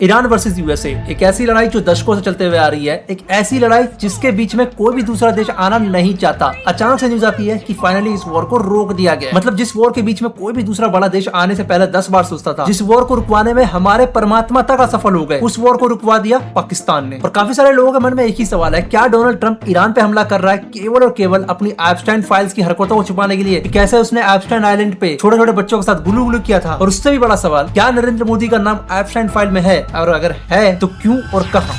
Iran versus USA एक ऐसी लड़ाई जो दशकों से चलते हुए आ रही है। एक ऐसी लड़ाई जिसके बीच में कोई भी दूसरा देश आना नहीं चाहता। अचानक से न्यूज आती है कि फाइनली इस वॉर को रोक दिया गया। मतलब जिस वॉर के बीच में कोई भी दूसरा बड़ा देश आने से पहले 10 बार सोचता था, जिस वॉर को रुकवाने में हमारे परमात्मा तक असफल हो गए, उस वॉर को रुकवा दिया पाकिस्तान ने। और काफी सारे लोगों के मन में एक ही सवाल है, क्या डोनाल्ड ट्रंप ईरान पे हमला कर रहा है केवल और केवल अपनी एप्स्टाइन फाइल्स की हरकतों को छुपाने के लिए? कैसे उसने एप्स्टाइन आइलैंड पे छोटे छोटे बच्चों के साथ गुलू गुलू किया था? और उससे भी बड़ा सवाल, क्या नरेंद्र मोदी का नाम एप्स्टाइन फाइल में है, और अगर है तो क्यों और कहां?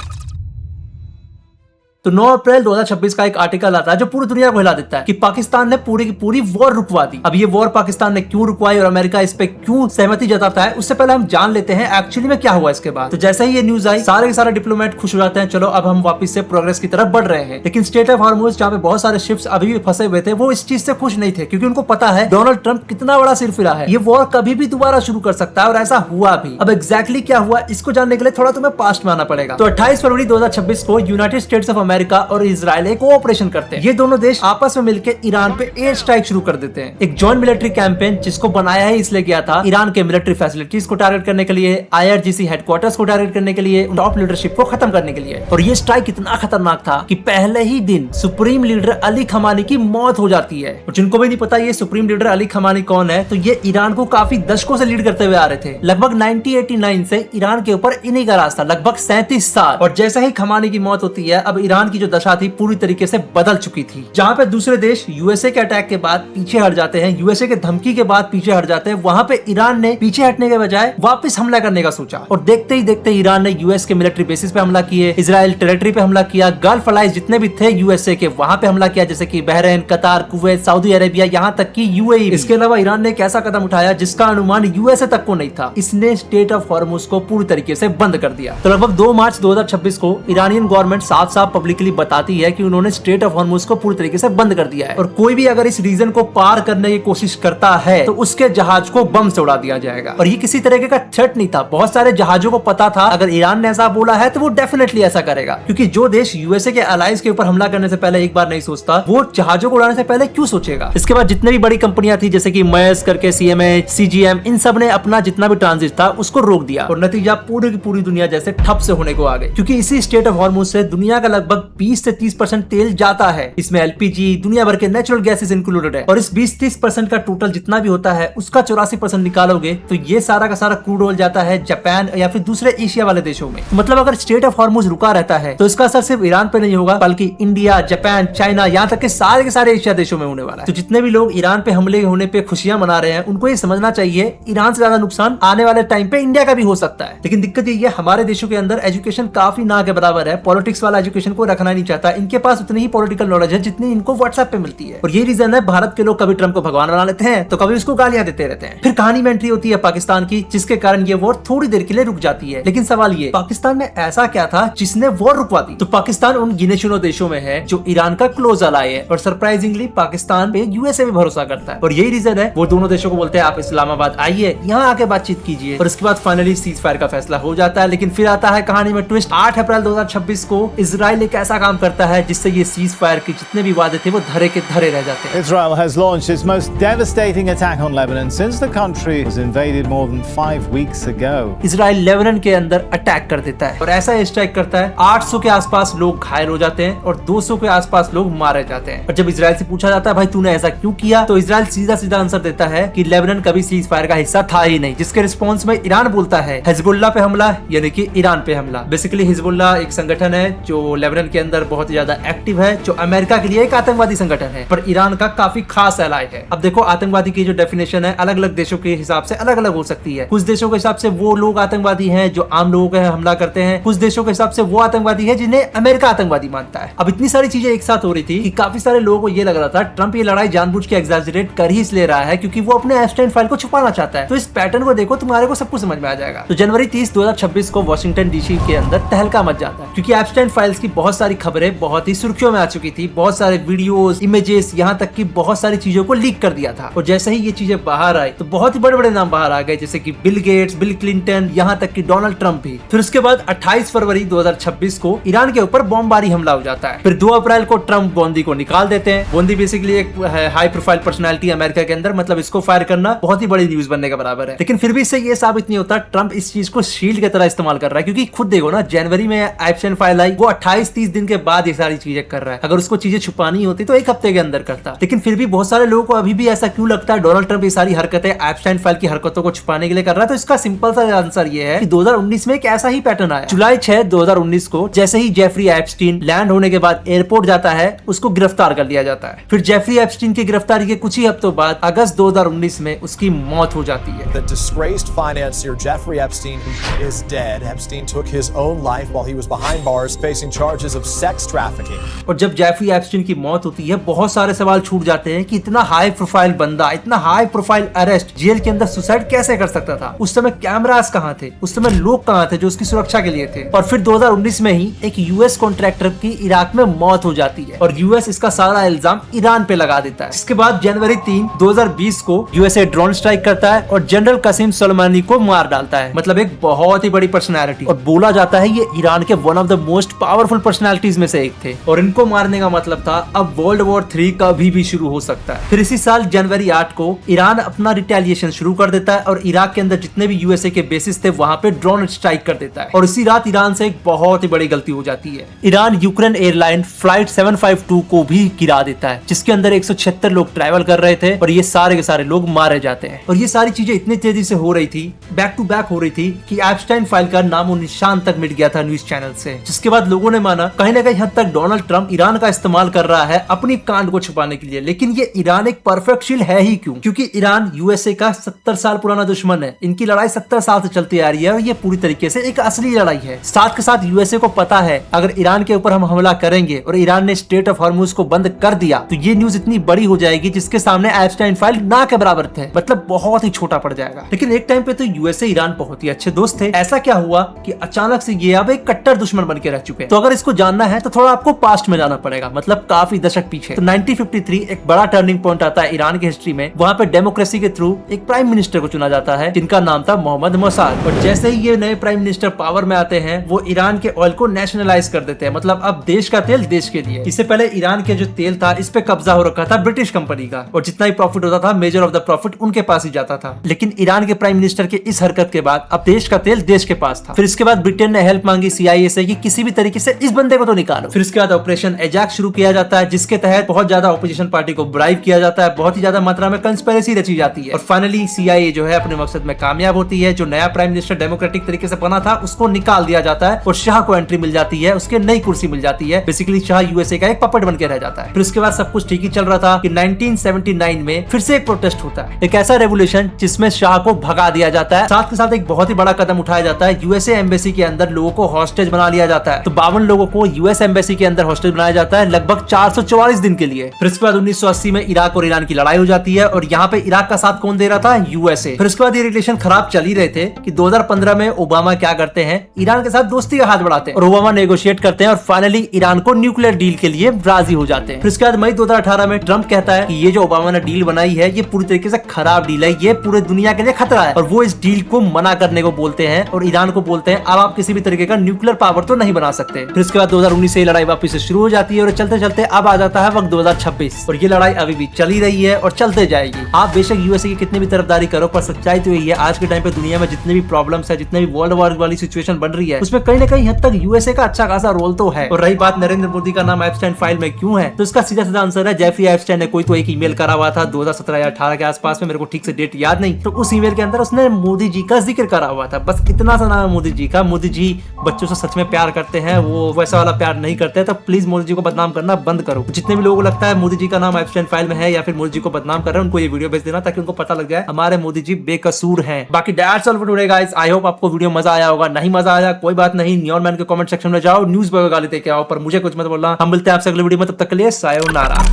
तो 9 अप्रैल 2026 का एक आर्टिकल आता है जो पूरी दुनिया को हिला देता है कि पाकिस्तान ने पूरी की पूरी वॉर रुकवा दी। अब ये वॉर पाकिस्तान ने क्यों रुकवाई और अमेरिका इस पे क्यों सहमति जताता है, उससे पहले हम जान लेते हैं एक्चुअली में क्या हुआ इसके बाद। तो जैसे ही ये न्यूज आई, सारे के सारे डिप्लोमेट खुश हो जाते हैं, चलो अब हम वापस से प्रोग्रेस की तरफ बढ़ रहे हैं। लेकिन स्टेट ऑफ हॉर्मुज, जहाँ पे बहुत सारे शिप्स अभी भी फंसे हुए थे, वो इस चीज से खुश नहीं थे, क्योंकि उनको पता है डोनाल्ड ट्रंप कितना बड़ा सिरफिरा है, ये वॉर कभी भी दोबारा शुरू कर सकता है। और ऐसा हुआ भी। अब एग्जैक्टली क्या हुआ, इसको जानने के लिए थोड़ा तुम्हें पास्ट में आना पड़ेगा। तो 28 फरवरी 2026 को यूनाइटेड स्टेट्स ऑफ अमेरिका और इजराइल कोऑपरेशन करते हैं। ये दोनों देश आपस में मिलकर ईरान पे एयर स्ट्राइक शुरू कर देते हैं। एक जॉइंट मिलिट्री कैंपेन जिसको बनाया है इसलिए गया था ईरान के मिलिट्री फैसिलिटीज को टारगेट करने के लिए, IRGC हेडक्वार्टर्स को टारगेट करने के लिए, टॉप लीडरशिप को खत्म करने के लिए। और ये स्ट्राइक इतना खतरनाक था कि पहले ही दिन सुप्रीम लीडर अली खमानी की मौत हो जाती है। और जिनको भी नहीं पता ये सुप्रीम लीडर अली खमानी कौन है, तो ये ईरान को काफी दशकों से लीड करते हुए आ रहे थे। लगभग 1989 से ईरान के ऊपर इन्हीं का राज था, लगभग 37 साल। और जैसे ही खमानी की मौत होती है, अब ईरान की जो दशा थी पूरी तरीके से बदल चुकी थी। जहां पे दूसरे देश यूएसए के अटैक के बाद पीछे हट जाते हैं, यूएसए के धमकी के बाद पीछे हट जाते हैं, वहां पे ईरान ने पीछे हटने के बजाय वापस हमला करने का सोचा। और देखते ही देखते ईरान ने यूएस के मिलिट्री बेसिस पे हमला किए, इजराइल टेरिटरी पे हमला किया, गल्फ अलाइज जितने भी थे यूएसए के, वहां पे हमला किया, जैसे कि बहरीन, कतार, कुवैत, सऊदी अरेबिया, यहाँ तक कि यूएई। इसके अलावा ईरान ने एक ऐसा कदम उठाया जिसका अनुमान यूएसए तक को नहीं था। इसने स्टेट ऑफ हॉर्मुज को पूरी तरीके से बंद कर दिया। तो लगभग 2 मार्च 2026 को ईरानियन गवर्नमेंट साफ साफ पब्लिकली बताती है कि उन्होंने स्टेट ऑफ हॉर्मुज को पूरी तरीके से बंद कर दिया है। और कोई भी अगर इस रीजन को पार करने की कोशिश करता है तो उसके जहाज को बम से उड़ा दिया जाएगा। और ये किसी तरीके का थ्रेट नहीं था, बहुत सारे जहाजों को पता था अगर ईरान ने ऐसा बोला है तो वो डेफिनेटली ऐसा करेगा। क्योंकि जो देश यूएसए के अलाइज के ऊपर हमला करने से पहले एक बार नहीं सोचता, वो जहाजों को उड़ाने से पहले क्यों सोचेगा। इसके बाद जितने भी बड़ी कंपनियां थी, जैसे कि मयस करके, CMA, CGM, इन सब ने अपना जितना भी ट्रांजिट था उसको रोक दिया। और नतीजा पूरी की पूरी दुनिया जैसे ठप से होने को आ गई। क्योंकि इसी स्टेट ऑफ हॉर्मुज से दुनिया का लगभग 20 से 30% तेल जाता है। इसमें LPG, दुनिया भर के नेचुरल गैसेस इंक्लूडेड है। और इस 20-30% का टोटल जितना भी होता है उसका 84% निकालोगे तो ये सारा का सारा क्रूड ऑयल जाता है जापान या फिर दूसरे एशिया वाले देशों में। तो मतलब अगर स्टेट ऑफ हॉर्मुज रुका रहता है तो इसका असर सिर्फ ईरान पे नहीं होगा, बल्कि इंडिया, जापान, चाइना, यहाँ तक के सारे एशिया देशों में होने वाला है। तो जितने भी लोग ईरान पे हमले होने पे खुशियां मना रहे हैं, उनको ये समझना चाहिए ईरान से ज्यादा नुकसान आने वाले टाइम पे इंडिया का भी हो सकता है। लेकिन दिक्कत ये है, हमारे देशों के अंदर एजुकेशन काफी ना के बराबर है। पॉलिटिक्स वाला एजुकेशन को रखना नहीं चाहता। इनके पास उतनी ही पॉलिटिकल नॉलेज है जितनी इनको व्हाट्सएप पे मिलती है। और ये रीजन है भारत के लोग कभी ट्रंप को भगवान बना लेते हैं तो कभी उसको गालियां देते रहते हैं। फिर कहानी में एंट्री होती है पाकिस्तान की, जिसके कारण ये वॉर थोड़ी देर के लिए रुक जाती है। लेकिन सवाल ये, पाकिस्तान में ऐसा क्या था जिसने वॉर रुकवा दी? तो पाकिस्तान उन गिने चुने देशों में है जो ईरान का क्लोज अलाई है। और सरप्राइजिंगली पाकिस्तान पे यूएसए भी भरोसा करता है। और यही रीजन है वो दोनों देशों को बोलते हैं आप इस्लामाबाद आइए, यहाँ आके बातचीत कीजिए। और इसके बाद फाइनली सीज फायर का फैसला हो जाता है। लेकिन फिर आता है कहानी में ट्विस्ट। 8 अप्रैल 2026 को इजराइल एक ऐसा काम करता है जिससे ये सीज फायर के जितने भी वादे थे वो धरे के धरे रह जाते हैं। Israel has launched its most devastating attack on Lebanon since the country was invaded more than 5 weeks ago. Israel Lebanon के अंदर अटैक कर देता है और ऐसा स्ट्राइक करता है 800 के आसपास लोग घायल हो जाते हैं और 200 के आसपास लोग मारे जाते हैं। और जब इजराइल से पूछा जाता है भाई तूने ऐसा क्यों किया, तो इजराइल सीधा सीधा आंसर देता है कि लेबनान कभी सीज फायर का हिस्सा था ही नहीं। जिसके रिस्पॉन्स में ईरान बोलता है हिजबुल्लाह पे हमला, यानी कि ईरान पे हमला। बेसिकली हिजबुल्लाह एक संगठन है जो लेबनान के अंदर बहुत ज्यादा एक्टिव है, जो अमेरिका के लिए एक आतंकवादी संगठन है, पर ईरान का काफी खास एलाय है। अब देखो आतंकवादी की जो डेफिनेशन है अलग अलग देशों के हिसाब से अलग अलग हो सकती है। कुछ देशों के हिसाब से वो लोग आतंकवादी हैं जो आम लोगों पे हमला करते हैं, कुछ देशों के हिसाब से वो आतंकवादी है जिन्हें अमेरिका आतंकवादी मानता है। अब इतनी सारी चीजें एक साथ हो रही थी कि काफी सारे लोगों को ये लग रहा था ट्रंप ये लड़ाई जानबूझ के एग्जैजरेट कर ही इसलिए रहा है क्योंकि वो अपने एप्स्टाइन फाइल को छुपाना चाहता है। तो इस पैटर्न को देखो, तुम्हारे को सब कुछ समझ में आ जाएगा। तो जनवरी 30, 2026 को वाशिंगटन DC के अंदर तहलका मच जाता है क्योंकि एप्स्टाइन फाइल्स की बहुत बहुत सारी खबरें बहुत ही सुर्खियों में आ चुकी थी, बहुत सारे वीडियोस, इमेजेस, यहाँ तक कि बहुत सारी चीजों को लीक कर दिया था। और जैसे ही ये चीजें बाहर आई तो बहुत ही बड़े बड़े नाम बाहर आ गए, जैसे कि बिल गेट्स, बिल क्लिंटन, यहाँ तक कि डोनाल्ड ट्रंप भी। फिर उसके बाद 28 फरवरी 2026 को ईरान के ऊपर बमबारी हमला हो जाता है। फिर 2 अप्रैल को ट्रंप बोंदी को निकाल देते हैं। बोंदी बेसिकली एक हाई प्रोफाइल पर्सनालिटी अमेरिका के अंदर, मतलब इसको फायर करना बहुत ही बड़ी न्यूज बनने के बराबर है। लेकिन फिर भी इससे ये साबित नहीं होता ट्रंप इस चीज को शील्ड की तरह इस्तेमाल कर रहा है, क्योंकि खुद देखो ना, जनवरी में एप्स्टाइन फाइल आई, वो 28-30 दिन के बाद ये सारी चीजें कर रहा है। अगर उसको चीजें छुपानी होती तो 1 हफ्ते के अंदर करता। लेकिन फिर भी बहुत सारे लोगों को अभी भी ऐसा क्यों लगता है डोनाल्ड ट्रंप ये सारी हरकतें एप्स्टाइन फाइल की हरकतों को छुपाने के लिए कर रहा है? तो इसका सिंपल सा आंसर ये है कि 2019 में एक ऐसा ही पैटर्न आया। जुलाई 6, 2019 को जैसे ही जेफरी एप्स्टीन लैंड होने के बाद एयरपोर्ट जाता है, उसको गिरफ्तार कर लिया जाता है। फिर जेफरी एप्स्टीन की गिरफ्तारी के कुछ ही हफ्तों बाद अगस्त 2019 में उसकी मौत हो जाती है। The disgraced financier Jeffrey Epstein is dead. Epstein took his own life while he was behind bars facing charges of sex trafficking. और जब जेफरी एप्स्टीन की मौत होती है, बहुत सारे सवाल छूट जाते हैं कि इतना हाई प्रोफाइल बंदा, इतना हाई प्रोफाइल अरेस्ट जेल के अंदर सुसाइड कैसे कर सकता था? उस समय कैमरास कहां थे? उस समय लोग कहां थे जो उसकी सुरक्षा के लिए थे? और फिर 2019 में ही एक यूएस कॉन्ट्रैक्टर की इराक में मौत हो जाती है और यूएस इसका सारा इल्जाम ईरान पे लगा देता है। इसके बाद जनवरी 3, 2020 को यूएसए ड्रोन स्ट्राइक करता है और जनरल कसीम सुलेमानी को मार डालता है। मतलब एक बहुत ही बड़ी पर्सनैलिटी, और बोला जाता है ये ईरान के one of the most powerful personalities में से एक थे। और इनको मारने का मतलब था अब वर्ल्ड वॉर 3 कभी भी शुरू हो सकता है। फिर इसी साल जनवरी 8 को ईरान अपना रिटेलिएशन शुरू कर देता है और इराक के अंदर जितने भी यूएसए के बेसिस थे वहां पे ड्रोन स्ट्राइक कर देता है। और इसी रात ईरान से एक बहुत ही बड़ी गलती हो जाती है। ईरान यूक्रेन एयरलाइन फ्लाइट 752 को भी गिरा देता है, जिसके अंदर 176 लोग ट्रैवल कर रहे थे और ये सारे के सारे लोग मारे जाते हैं। और ये सारी चीजें इतनी तेजी से हो रही थी, बैक टू बैक हो रही थी, कि एप्स्टाइन फाइल का नामो निशान तक मिट गया था न्यूज चैनल से। जिसके बाद लोगों ने माना कहीं ना कहीं हद तक डोनाल्ड ट्रंप ईरान का इस्तेमाल कर रहा है अपनी कांड को छुपाने के लिए। लेकिन ये ईरान एक परफेक्ट शील्ड है ही क्यों? क्योंकि ईरान यूएसए का 70 साल पुराना दुश्मन है। इनकी लड़ाई 70 साल से चलती आ रही है और ये पूरी तरीके से एक असली लड़ाई है। साथ के साथ यूएसए को पता है अगर ईरान के ऊपर हम हमला करेंगे और ईरान ने स्ट्रेट ऑफ हॉर्मुज को बंद कर दिया तो ये न्यूज इतनी बड़ी हो जाएगी जिसके सामने एप्स्टाइन फाइल ना के बराबर थे, मतलब बहुत ही छोटा पड़ जाएगा। लेकिन एक टाइम पे तो यूएसए ईरान बहुत ही अच्छे दोस्त थे। ऐसा क्या हुआ कि अचानक से ये अब एक कट्टर दुश्मन बन के रह चुके हैं? तो अगर इसको जानना है तो थोड़ा आपको पास्ट में जाना पड़ेगा, मतलब काफी दशक पीछे। तो 1953 एक बड़ा टर्निंग पॉइंट आता है ईरान की हिस्ट्री में। वहां पे डेमोक्रेसी के थ्रू एक प्राइम मिनिस्टर को चुना जाता है जिनका नाम था मोहम्मद मोसाद। और जैसे ही ये नए प्राइम मिनिस्टर पावर में आते हैं वो ईरान के ऑयल को नेशनलाइज कर देते हैं, मतलब अब देश का तेल देश के लिए। इससे पहले ईरान के जो तेल था इस पे कब्जा हो रखा था ब्रिटिश कंपनी का, और जितना ही प्रॉफिट होता था मेजर ऑफ द प्रॉफिट उनके पास ही जाता था। लेकिन ईरान के प्राइम मिनिस्टर के इस हरकत के बाद अब देश का तेल देश के पास था। फिर इसके बाद ब्रिटेन ने हेल्प मांगी CIA से कि किसी भी तरीके से इस बंदे को तो निकालो। फिर इसके बाद ऑपरेशन एजैक्स शुरू किया जाता है, जिसके तहत बहुत ज्यादा ऑपोजिशन पार्टी को ब्राइब किया जाता है, बहुत ही ज्यादा मात्रा में कंस्पिरेसी रची जाती है और फाइनली CIA जो है अपने मकसद में कामयाब होती है। जो नया प्राइम मिनिस्टर डेमोक्रेटिक तरीके से बना था उसको निकाल दिया जाता है और शाह को एंट्री मिल जाती है, उसके नई कुर्सी मिल जाती है। बेसिकली शाह यूएसए का एक पपेट बन के रह जाता है। फिर उसके बाद सब कुछ ठीक ही चल रहा था कि 1979 में फिर से एक प्रोटेस्ट होता है, एक ऐसा रेवोल्यूशन जिसमें शाह को भगा दिया जाता है। साथ के साथ एक बहुत ही बड़ा कदम उठाया जाता है, यूएसए एम्बेसी के अंदर लोगों को हॉस्टेज बना लिया जाता है। तो 52 लोगों को यूएस एम्बेसी के अंदर हॉस्टेज बनाया जाता है लगभग 444 दिन के लिए। फिर उसके बाद 1980 में इराक और ईरान की लड़ाई हो जाती है और यहाँ पे इराक का साथ कौन दे रहा था? यूएसए। फिर उसके बाद ये रिलेशन खराब चल ही रहे थे कि 2015 में ओबामा क्या करते हैं, ईरान के साथ दोस्ती का हाथ बढ़ाते हैं और ओबामा नेगोशिएट करते हैं और फाइनली ईरान को न्यूक्लियर डील के लिए राजी हो जाते हैं। फिर उसके बाद मई 2018 में ट्रंप कहता है कि ये जो ओबामा ने डील बनाई है ये पूरी तरीके से खराब डील है, ये पूरे दुनिया के लिए खतरा है, और वो इस डील को मना करने को बोलते हैं और ईरान को बोलते हैं अब आप किसी भी तरीके का न्यूक्लियर पावर तो नहीं बना सकते। फिर उसके बाद 2019 से लड़ाई वापस से शुरू हो जाती है और चलते चलते अब आ जाता है वक्त 2026 और ये लड़ाई अभी भी चली रही है और चलते जाएगी। आप बेशक यूएसए की कितनी भी तरफदारी करो पर सच्चाई तो यही है आज के टाइम पे दुनिया में जितने भी प्रॉब्लम्स है, जितने भी वर्ल्ड वॉर वाली सिचुएशन बन रही है उसमें कहीं ना कहीं हद तक यूएसए का अच्छा खासा रोल तो है। और रही बात नरेंद्र मोदी का नाम एप्स्टाइन फाइल में क्यों है, तो इसका सीधा सीधा आंसर है जेफरी एप्स्टाइन ने कोई तो एक ईमेल करा हुआ था 2017 या 18 के आसपास में, मेरे को ठीक से डेट याद नहीं, तो उस ईमेल के अंदर उसने मोदी जी का जिक्र करा हुआ था, बस इतना सा नाम है मोदी जी का। मोदी जी बच्चों से सच में प्यार करते हैं, वो वैसा वाला प्यार नहीं करते, तो प्लीज मोदी जी को बदनाम करना बंद करो। जितने भी लोगों को लगता है मोदी जी का नाम एप्स्टाइन फाइल में है या फिर मोदी जी को बदनाम कर रहे हैं उनको ये वीडियो भेज देना ताकि उनको पता लग जाए हमारे मोदी जी बेकसूर हैं। बाकी that's all for today guys, I hope आपको वीडियो मजा आया होगा। नहीं मजा आया कोई बात नहीं, नियॉन मैन के कमेंट सेक्शन में जाओ, न्यूज़ पे गाली दे के आओ, पर मुझे कुछ मत बोलना। हम मिलते हैं आपसे अगले वीडियो में, तब तक के लिए सायोनारा।